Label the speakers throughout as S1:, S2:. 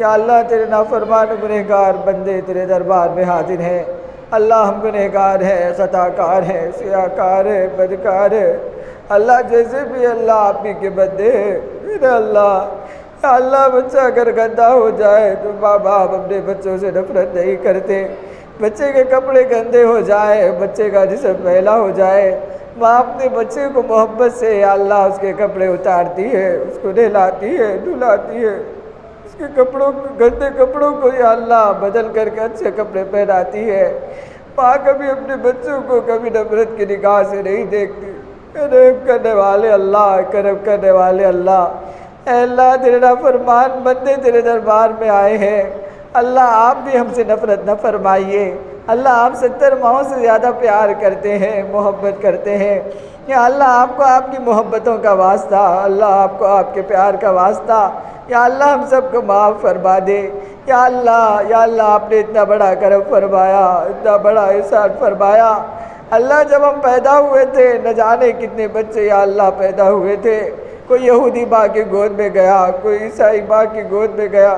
S1: या अल्लाह तेरे नाफरमान गुनहगार बंदे तेरे दरबार में हाजिर हैं। अल्लाह हम गुनहगार हैं, ख़ताकार हैं, सियाकार हैं, बदकार हैं। अल्लाह जैसे भी अल्लाह आप ही के बंदे हैं। मेरे अल्लाह या अल्लाह बच्चा अगर गंदा हो जाए तो माँ बाप अपने बच्चों से नफरत नहीं करते। बच्चे के कपड़े गंदे हो जाए, बच्चे का जिस्म मैला हो जाए, माँ अपने बच्चे को मोहब्बत से या अल्लाह उसके कपड़े उतारती है, उसको नहलाती है, धुलाती है, उसके कपड़ों गंदे कपड़ों को या अल्लाह बदल करके अच्छे कपड़े पहनाती है। माँ कभी अपने बच्चों को कभी नफरत की निगाह से नहीं देखती। करम करने वाले अल्लाह, करम करने वाले अल्लाह, अल्लाह तेरे नाफरमान बंदे तेरे दरबार में आए हैं। अल्लाह आप भी हमसे नफरत न फरमाइए। अल्लाह आप 70 माओं से ज़्यादा प्यार करते हैं, मोहब्बत करते हैं। या अल्लाह आपको आपकी मोहब्बतों का वास्ता, अल्लाह आपको आपके प्यार का वास्ता, या अल्लाह हम सबको माफ़ फरमा दे। या अल्लाह आपने इतना बड़ा करम फरमाया, इतना बड़ा एहसान फरमाया। अल्लाह जब हम पैदा हुए थे न जाने कितने बच्चे या अल्लाह पैदा हुए थे। कोई यहूदी माँ की गोद में गया, कोई ईसाई माँ की गोद में गया,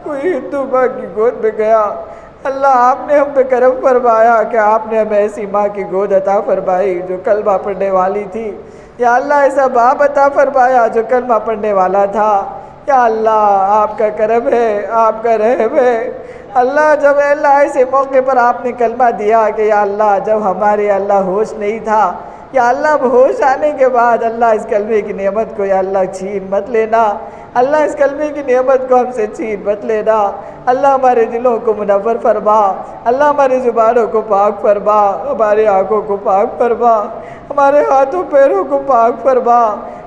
S1: कोई हिंदू माँ की गोद में गया। अल्लाह आपने हम पे करम फरमाया कि आपने हमें ऐसी माँ की गोद अता फरमाई जो कलमा पढ़ने वाली थी। या अल्लाह ऐसा बाप अता फरमाया जो कलमा पढ़ने वाला था। या अल्लाह आपका करम है, आपका रहम है। अल्लाह जब अल्लाह ऐसे मौके पर आपने कलमा दिया कि या अल्लाह जब हमारे अल्लाह होश नहीं था, या अल्लाह अब होश आने के बाद अल्लाह इस कलमे की नेमत को या अल्लाह छीन मत लेना। अल्लाह इस कलमे की नेमत को हमसे छीन मत लेना। अल्लाह हमारे दिलों को मुनव्वर फरमा, अल्लाह हमारी ज़ुबानों को पाक फरमा, हमारे आँखों को पाक फरमा, हमारे हाथों पैरों को पाक फरमा।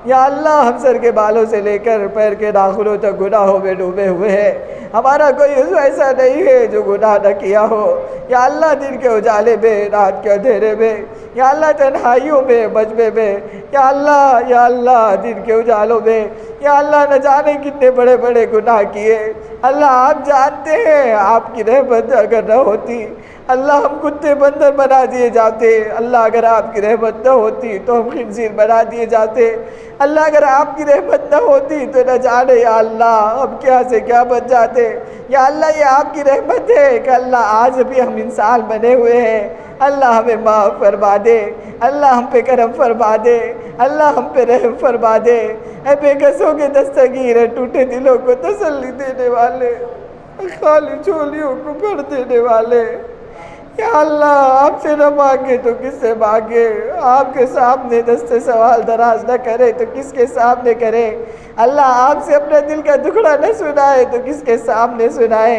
S1: या अल्लाह हम सर के बालों से लेकर पैर के नाखूनों तक गुनाहों में डूबे हुए हैं। हमारा कोई उज़्व ऐसा नहीं है जो गुनाह न किया हो। या अल्लाह दिन के उजाले में, रात के अंधेरे में, या अल्लाह तन्हाइयों में, मजमे में, या अल्लाह दिन के उजालों में, या अल्लाह न जाने कितने बड़े बड़े गुनाह किए। अल्लाह आप जानते हैं, आपकी रहमत अगर न होती अल्लाह हम कुत्ते बंदर बना दिए जाते। अल्लाह अगर आपकी रहमत न होती तो हम खिंजीर बना दिए जाते। अल्लाह अगर आपकी रहमत न होती तो न जाने या अल्लाह हम क्या से क्या बन जाते। या अल्लाह ये आपकी रहमत है कि अल्लाह आज भी हम इंसान बने हुए हैं। अल्लाह हमें माफ़ फरमा दे, अल्लाह हम पे करम फरमा दे, अल्लाह हम पे रहम फरमा दे। ऐ बेकसों के दस्तगीर, टूटे दिलों को तसल्ली देने वाले, खाली झोलियों को भर देने वाले। या अल्लाह आपसे न मांगे तो किससे मांगे, आपके सामने दस्ते सवाल दराज न करे तो किसके सामने करे। अल्लाह आपसे अपने दिल का दुखड़ा न सुनाए तो किसके सामने सुनाए।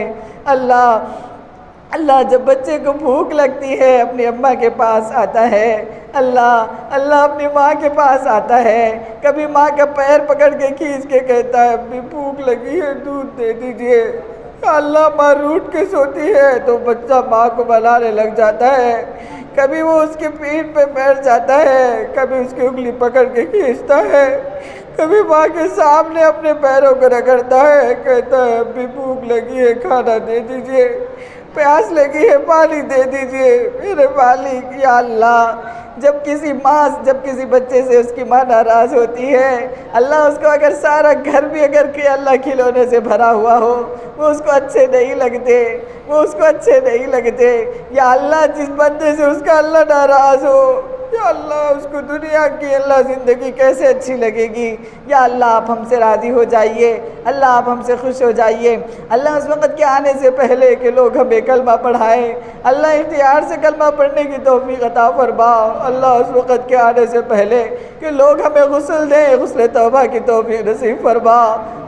S1: अल्लाह जब बच्चे को भूख लगती है अपनी अम्मा के पास आता है। अल्लाह अपनी माँ के पास आता है। कभी माँ का पैर पकड़ के खींच के कहता है अम्मी भूख लगी है, दूध दे दीजिए। अल्लाह माँ रूठ के सोती है तो बच्चा माँ को बनाने लग जाता है। कभी वो उसके पीठ पे बैठ जाता है, कभी उसकी उंगली पकड़ के खींचता है, कभी माँ के सामने अपने पैरों को रगड़ता है, कहता है अभी भूख लगी है, खाना दे दीजिए, प्यास लगी है, पानी दे दीजिए। मेरे मालिक या अल्लाह जब किसी बच्चे से उसकी माँ नाराज़ होती है, अल्लाह उसको अगर सारा घर भी अगर के अल्लाह खिलौने से भरा हुआ हो वो उसको अच्छे नहीं लगते, वो उसको अच्छे नहीं लगते। या अल्लाह जिस बंदे से उसका अल्लाह नाराज़ हो या अल्लाह उसको दुनिया की अल्लाह ज़िंदगी कैसे अच्छी लगेगी। या अल्लाह आप हमसे राज़ी हो जाइए, अल्लाह आप हमसे खुश हो जाइए। अल्लाह उस वक़्त के आने से पहले कि लोग हमें कलमा पढ़ाएँ, अल्लाह इख्तियार से कलमा पढ़ने की तौफ़ीक़ अता फरमा। अल्लाह उस वक़्त के आने से पहले कि लोग हमें गुस्ल दें, गुस्ल तौबा की तौफ़ीक़ नसीब फरमा।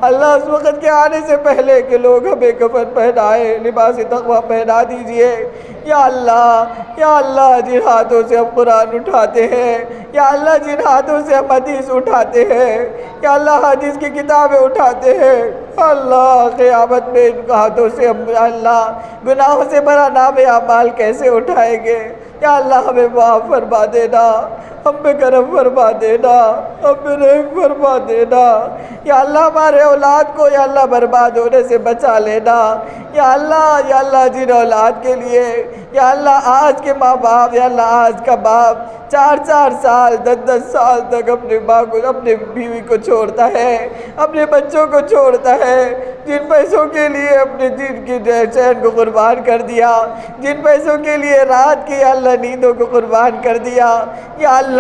S1: अल्लाह उस वक़्त के आने से पहले कि लोग हमें कफ़न पहनाए, लिबास तक़वा पहना दीजिए। या अल्लाह जिन हाथों से हम कुरान उठाते हैं, या अल्लाह जिन हाथों से हम हदीस उठाते हैं, या अल्लाह हदीस की किताबें उठाते हैं, अल्लाह क़यामत में इन हाथों से हम अल्लाह गुनाहों से भरा नाम अमाल कैसे उठाएंगे। या अल्लाह हमें माफ़ फरमा देना, हम पे करम फरमा देना, हम पे रहम फरमा देना। या अल्लाह हमारे औलाद को या अल्लाह बर्बाद होने से बचा लेना। या अल्लाह जिन औलाद के लिए या अल्लाह आज के माँ बाप, या अल्लाह आज का बाप 4-4 साल 10-10 साल तक अपनी माँ को, अपने बीवी को छोड़ता है, अपने बच्चों को छोड़ता है, जिन पैसों के लिए अपने दिन की चैन को कुर्बान कर दिया, जिन पैसों के लिए रात की अल्लाह नींदों को कुर्बान कर दिया। या अल्लाह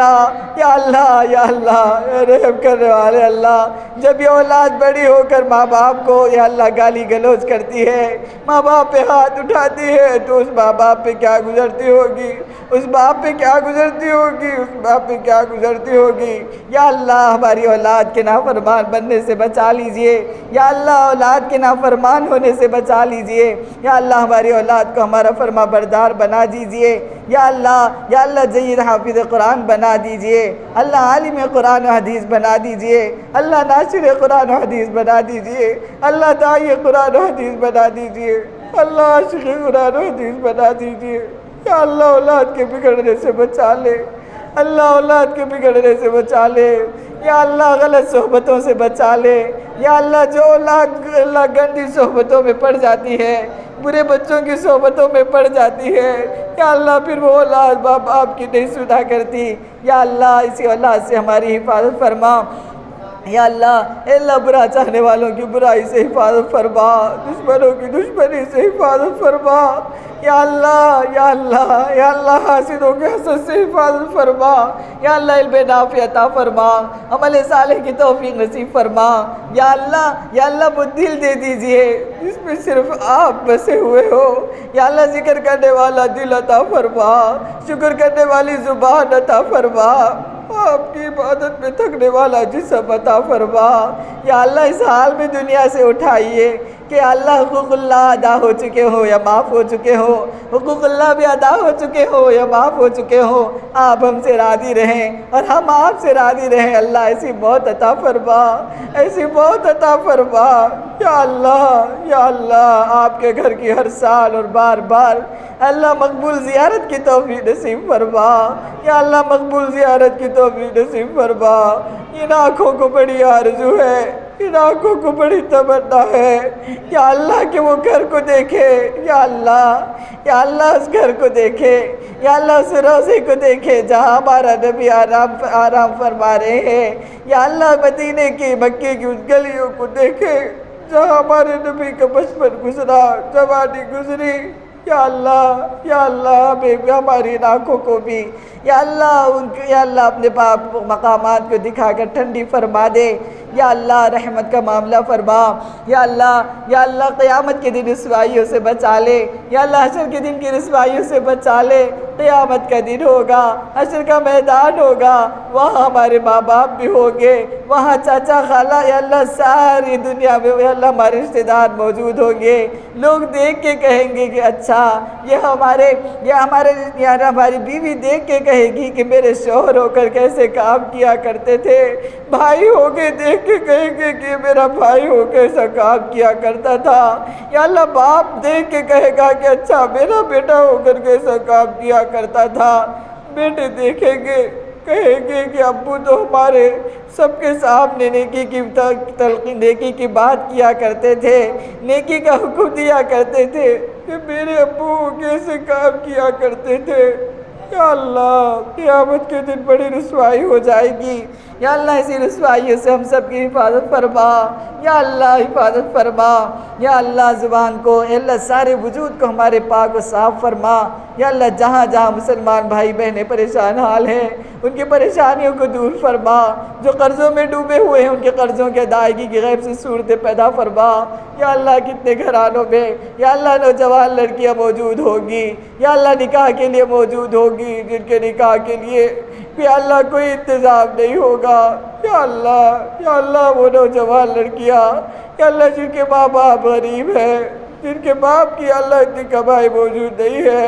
S1: रहम करने वाले अल्लाह, जब ये औलाद बड़ी होकर माँ बाप को या अल्लाह गाली गलौज करती है, माँ बाप पे हाथ उठाती है, तो उस माँ बाप पे क्या गुजरती होगी, उस बाप पे क्या गुजरती होगी, उस बाप पे क्या गुजरती होगी। या अल्लाह हमारी औलाद के नाफरमान बनने से बचा लीजिए। या अल्लाह औलाद के नाफरमान होने से बचा लीजिए। या अल्लाह हमारी औलाद को हमारा फरमा बरदार बना दीजिए। या अल्लाह जय्यद हाफिज़ कुरान बना दीजिए। अल्लाह आलिम कुरान व हदीस बना दीजिए। अल्लाह नासिर कुरान व हदीस बना दीजिए। अल्लाह दाई कुरान व हदीस बना दीजिए। अल्लाह आशिक़ कुरान व हदीस बना दीजिए। या अल्लाह औलाद के बिगड़ने से बचा ले, अल्लाह औलाद के बिगड़ने से बचा ले। या अल्लाह गलत सोहबतों से बचा ले। या अल्लाह जो औलाद अल्लाह गंदी सोहबतों में पड़ जाती है, बुरे बच्चों की सोहबतों में पड़ जाती है, या अल्लाह फिर वो औलाद बाप बाप की नहीं सुना करती। या अल्लाह इसी औलाद से हमारी हिफाजत फरमा। या अल्लाह बुरा चाहने वालों की बुराई से हिफाजत फरमा, दुश्मनों की दुश्मनी से हिफाजत फरमा। या अल्लाह हासिदों के हसद से हिफाजत फरमा। या अल्लाह इल्म नाफ़ि अता फरमा, अमल सालेह की तौफीक नसीब फरमा। या अल्लाह वो दिल दे दीजिए जिसमें सिर्फ आप बसे हुए हो। या अल्लाह जिक्र करने वाला दिल अता फरमा, शुक्र करने वाली ज़ुबान अता फरमा, आपकी इबादत में थकने वाला जिस्म अता फरमा। या अल्लाह इस हाल में दुनिया से उठाइए कि अल्लाह हुकूकुल्लाह अदा हो चुके हो या माफ़ हो चुके हो, हुकूकुल्लाह भी अदा हो चुके हो या माफ़ हो चुके हो। आप हमसे राज़ी रहें और हम आपसे राज़ी रहें। अल्लाह ऐसी मौत अता फरमा, ऐसी मौत अता फरमा। या अल्लाह आपके घर की हर साल और बार बार अल्लाह मकबूल ज़ियारत की तौफीक नसीब फरमा। या अल्लाह मकबूल ज़ियारत की तौफीक नसीब फरमा। इन आँखों को बड़ी आरज़ू है, इन आँखों को बड़ी तमन्ना है या अल्लाह के वो घर को देखे। या अल्लाह उस घर को देखे। या अल्लाह उस रोज़े को देखे जहाँ हमारा नबी आराम फरमा रहे हैं। या अल्लाह मदीने की मक्के की उस गलियों को देखे जहाँ हमारे नबी का बचपन गुजरा, जवानी गुजरी। या अल्लाह हमें हमारी आँखों को भी या अल्लाह अपने पाक मकामात को दिखाकर ठंडी फरमा दे। या अल्लाह रहमत का मामला फरमा। या अल्लाह क़यामत के दिन रुसवाइयों से बचा ले। या अल्लाह हशर के दिन की रुसवाइयों से बचा ले। क़यामत का दिन होगा, हशर का मैदान होगा, वहाँ हमारे माँ बाप भी होंगे, वहाँ चाचा खाला या अल्लाह सारी दुनिया में या अल्लाह हमारे रिश्तेदार मौजूद होंगे। लोग देख के कहेंगे कि अच्छा हमारी बीवी देख के कहेगी कि मेरे शौहर होकर कैसे काम किया करते थे। भाई होके देख के कहेंगे कि मेरा भाई हो कैसा काम किया करता था। या अल्लाह बाप देख के कहेगा कि अच्छा मेरा बेटा होकर कैसा काम किया करता था। बेटे देखेंगे कहेंगे कि अब्बू तो हमारे सबके सामने नेकी की बात किया करते थे, नेकी का हुक्म दिया करते थे कि मेरे अब्बू कैसे काम किया करते थे। या अल्लाह क़यामत के दिन बड़ी रुसवाई हो जाएगी। या अल्लाह इसी रुसवाइयों से हम सब की हिफाजत फरमा। या अल्लाह हिफाजत फरमा। या अल्लाह ज़ुबान को, अल्लाह सारे वजूद को हमारे पाक व साफ़ फरमा। या अल्लाह जहाँ जहाँ मुसलमान भाई बहनें परेशान हाल हैं उनकी परेशानियों को दूर फरमा। जो कर्ज़ों में डूबे हुए हैं उनके कर्ज़ों के अदायगी की गैब से सूरतें पैदा फरमा। या अल्लाह कितने घरानों में या अल्लाह नौजवान लड़कियाँ मौजूद होगी, या अल्लाह निकाह के लिए मौजूद होगी, जिनके निकाह के लिए या अल्लाह कोई इंतज़ाम नहीं होगा। या अल्लाह वो नौजवान लड़कियाँ या अल्लाह जिनके माँ बाप गरीब हैं, जिनके बाप की अल्लाह इतनी कमाई मौजूद नहीं है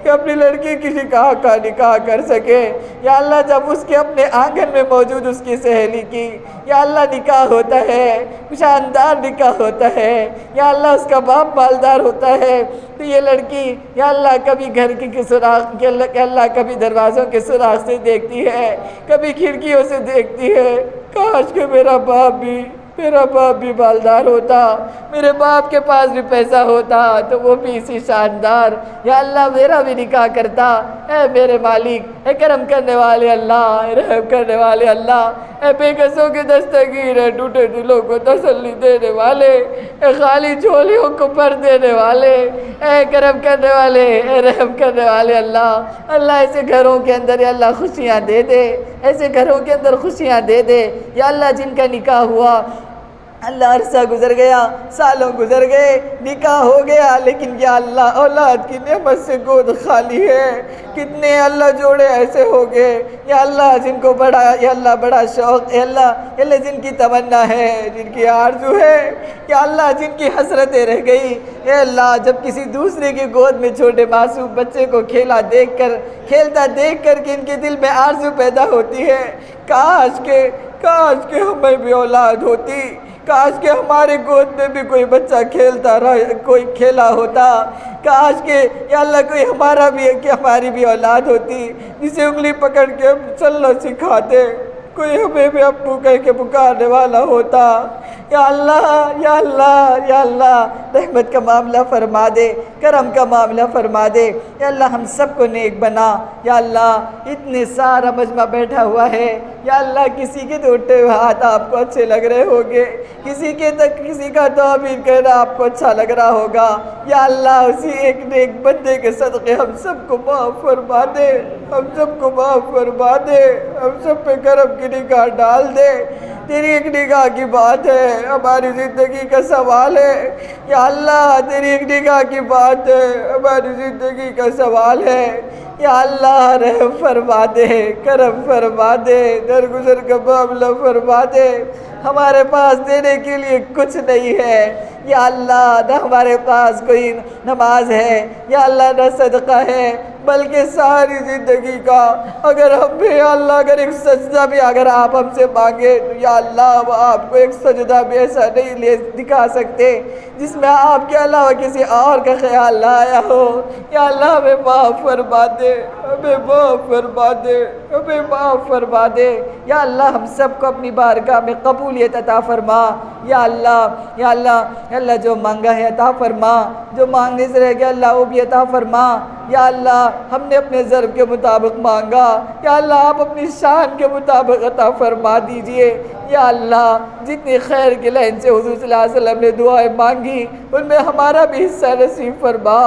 S1: कि अपनी लड़की की निकाह का निकाह कर सके। या अल्लाह जब उसके अपने आंगन में मौजूद उसकी सहेली की या अल्लाह निकाह होता है, शानदार निकाह होता है, या अल्लाह उसका बाप मालदार होता है, तो ये लड़की या अल्लाह कभी घर की सुराख के अल्लाह कभी दरवाज़ों के सुराख से देखती है, कभी खिड़कियों से देखती है। काश के मेरा बाप भी मालदार होता, मेरे बाप के पास भी पैसा होता तो वो भी इसी शानदार या अल्लाह मेरा भी निकाह करता। ऐ मेरे मालिक, ऐ करम करने वाले अल्लाह, ऐ रहम करने वाले अल्लाह, ऐ बेकसों के दस्तगीर, ऐ टूटे दिलों को तसल्ली देने वाले, ऐ खाली झोलियों को भर देने वाले, ऐ करम करने वाले, ऐ रहम करने वाले अल्लाह। अल्लाह ऐसे घरों के अंदर या अल्लाह खुशियाँ दे दे, ऐसे घरों के अंदर खुशियाँ दे दे। या अल्लाह जिनका निकाह हुआ अल्लाह अरसा गुजर गया, सालों गुजर गए, निकाह हो गया, लेकिन या अल्लाह औलाद की नेमत से गोद खाली है। कितने अल्लाह जोड़े ऐसे हो गए या अल्लाह जिनको बड़ा या अल्लाह बड़ा शौक़ या अल्लाह जिनकी तमन्ना है, जिनकी आरज़ू है, या अल्लाह जिनकी हसरतें रह गई। या अल्लाह जब किसी दूसरे की गोद में छोटे मासूम बच्चे को खेलता देख कर के इनके दिल में आरज़ू पैदा होती है, काश के हमें भी औलाद होती, काश के हमारे गोद में भी कोई बच्चा कोई खेला होता, काश के या अल्लाह कोई हमारी भी औलाद होती जिसे उंगली पकड़ के हम चलना सिखाते, कोई हमें भी अब्बू कह के पुकारने वाला होता। या अल्लाह रहमत का मामला फरमा दे, करम का मामला फरमा दे। या अल्लाह हम सबको नेक बना। या अल्लाह इतने सारा मजमा बैठा हुआ है, या अल्लाह किसी के तो उठे हुए हाथ आपको अच्छे लग रहे होंगे, किसी का तो आमीन कहना आपको अच्छा लग रहा होगा। या अल्लाह उसी एक नेक बंदे के सदक़े हम सबको माफ़ फरमा दे, हम सबको माफ़ फरमा दे, हम सब पे करम की निगाह डाल दे। तेरी एक निगाह की बात है, हमारी ज़िंदगी का सवाल है। या अल्लाह तेरी एक निगाह की बात है, हमारी ज़िंदगी का सवाल है। या अल्लाह रहम फरमा दे, करम फरमा दे, दरगुजर का मामला फरमा दे। हमारे पास देने के लिए कुछ नहीं है या अल्लाह, न हमारे पास कोई नमाज है या अल्लाह न सदका है, बल्कि सारी ज़िंदगी का अगर हम भी अल्लाह अगर एक सजदा भी अगर आप हमसे मांगे तो या अल्लाह आपको एक सजदा भी ऐसा नहीं ले दिखा सकते जिसमें आपके अलावा किसी और का ख्याल ना आया हो। या अल्लाह हमें माफ़ फरमा दे, हमें माफ़ फरमा दे, हमें माफ़ फरमा दे। या अल्लाह हम सबको अपनी बारगाह में कबूलियत अता फरमा। या अल्लाह जो मांगा है अता फरमा, जो मांगने से रह गया अल्लाह वो भी अता फरमा। या अल्लाह हमने अपने ज़र्फ़ के मुताबिक मांगा, या अल्लाह आप अपनी शान के मुताबिक अता फरमा दीजिए। या अल्लाह जितनी खैर के लाइन से हुज़ूर सल्लल्लाहु अलैहि वसल्लम ने दुआएं मांगी उनमें हमारा भी हिस्सा नसीब फरमा।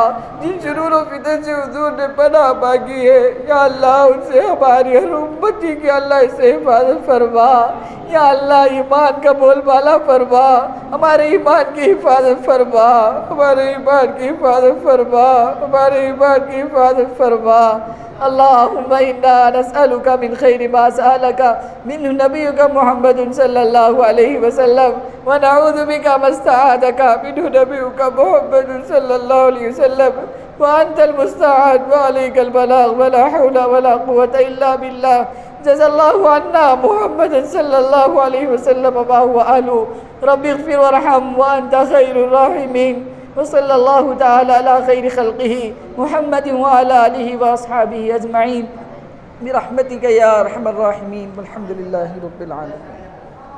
S1: जिन शुरूर व फितन से हुज़ूर ने पनाह मांगी है या अल्लाह उनसे हमारी हर उम्मती की अल्लाह इससे हिफाजत फरमा। या अल्लाह ईमान का बोलबाला फरमा, हमारे ईमान की हिफाजत फरमा, हमारे ईमान की हिफाजत फरमा, हमारे ईमान की हिफाजत फरमा। अल्लाहुम्मा इन्ना नस्अलुका मिन खैरि मा सअलका मिन्हु नबियुका मुहम्मदुन सल्लल्लाहु अलैहि वसल्लम व नऊज़ु बिका मस्तआदका मिन्हु नबियुका मुहम्मदुन सल्लल्लाहु अलैहि वसल्लम व अंतल मुस्तआन व अलैकल बलाग व ला हौला व ला कुव्वता इल्ला बिल्लाह। जज़ल्लाहु अन्ना मुहम्मदन सल्लल्लाहु अलैहि वसल्लम व हुवा अहलु रब्बिग़फिर वरहम व अंता खैरुर राहिमीन। वसल्लल्लाहु तआला अला खैरि खल्क़िही मुहम्मदिन व अला आलिहि व अस्हाबिही अजमईन बिरहमतिका या अरहमर राहिमीन। वल्हम्दुलिल्लाहि रब्बिल आलमीन।